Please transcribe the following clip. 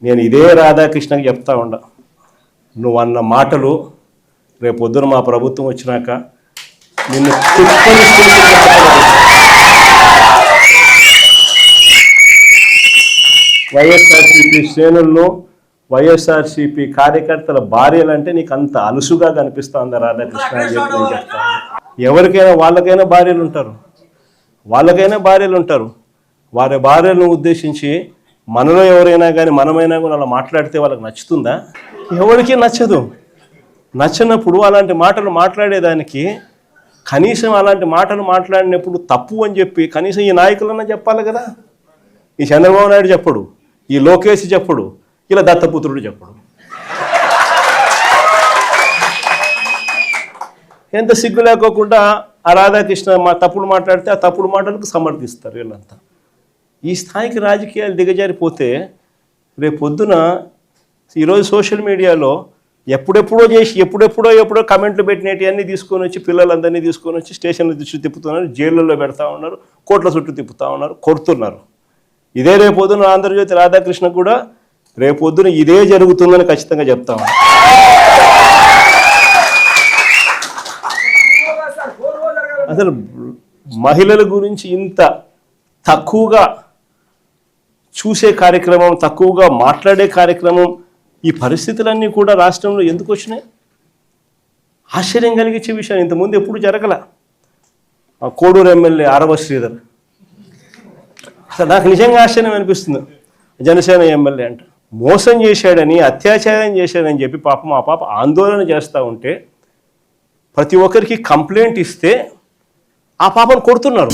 నేను ఇదే రాధాకృష్ణకి చెప్తా ఉండ, నువ్వు అన్న మాటలు రేపొద్దున మా ప్రభుత్వం వచ్చినాక నిన్ను వైఎస్ఆర్సీపీ శ్రేణుల్లో వైఎస్ఆర్సీపీ కార్యకర్తల భార్యలంటే నీకు అంత అలుసుగా కనిపిస్తుందా రాధాకృష్ణ అని చెప్పి నేను చెప్తాను. ఎవరికైనా వాళ్ళకైనా భార్యలు ఉంటారు. వారి భార్యలను ఉద్దేశించి మనలో ఎవరైనా కానీ మనమైనా కూడా అలా మాట్లాడితే వాళ్ళకి నచ్చుతుందా? ఎవరికి నచ్చదు. నచ్చినప్పుడు అలాంటి మాటలు మాట్లాడేదానికి కనీసం అలాంటి మాటలు మాట్లాడినప్పుడు తప్పు అని చెప్పి కనీసం ఈ నాయకులన్నా చెప్పాలి కదా. ఈ చంద్రబాబు నాయుడు చెప్పడు, ఈ లోకేష్ చెప్పడు, ఇలా దత్తపుత్రుడు చెప్పడు. ఎంత సిగ్గు లేకోకుండా ఆ రాధాకృష్ణ తప్పుడు మాట్లాడితే ఆ తప్పుడు మాటలకు సమర్థిస్తారు వీళ్ళంతా. ఈ స్థాయికి రాజకీయాలు దిగజారిపోతే రేపు పొద్దున ఈరోజు సోషల్ మీడియాలో ఎప్పుడెప్పుడో కమెంట్లు పెట్టినవి తీసుకొని వచ్చి పిల్లలందరినీ తీసుకొని వచ్చి స్టేషన్ల చుట్టూ తిప్పుతున్నారు, జైళ్ళల్లో పెడతా ఉన్నారు, కోట్ల చుట్టూ తిప్పుతూ ఉన్నారు, కొడుతున్నారు. ఇదే రేపొద్దున ఆంధ్రజ్యోతి రాధాకృష్ణ కూడా రేపొద్దున ఇదే జరుగుతుందని ఖచ్చితంగా చెప్తా ఉన్నారు. అసలు మహిళల గురించి ఇంత తక్కువగా చూసే కార్యక్రమం, తక్కువగా మాట్లాడే కార్యక్రమం, ఈ పరిస్థితులన్నీ కూడా రాష్ట్రంలో ఎందుకు వచ్చినాయి? ఆశ్చర్యం కలిగించే విషయం. ఇంతకుముందు ఎప్పుడు జరగల. కోడూరు ఎమ్మెల్యే ఆరవ శ్రీధర్, అసలు నాకు నిజంగా ఆశ్చర్యం అనిపిస్తుంది. జనసేన ఎమ్మెల్యే అంట మోసం చేశాడని, అత్యాచారం చేశాడని చెప్పి పాపం ఆ పాప ఆందోళన చేస్తూ ఉంటే ప్రతి ఒక్కరికి కంప్లైంట్ ఇస్తే ఆ పాపను కొడుతున్నారు.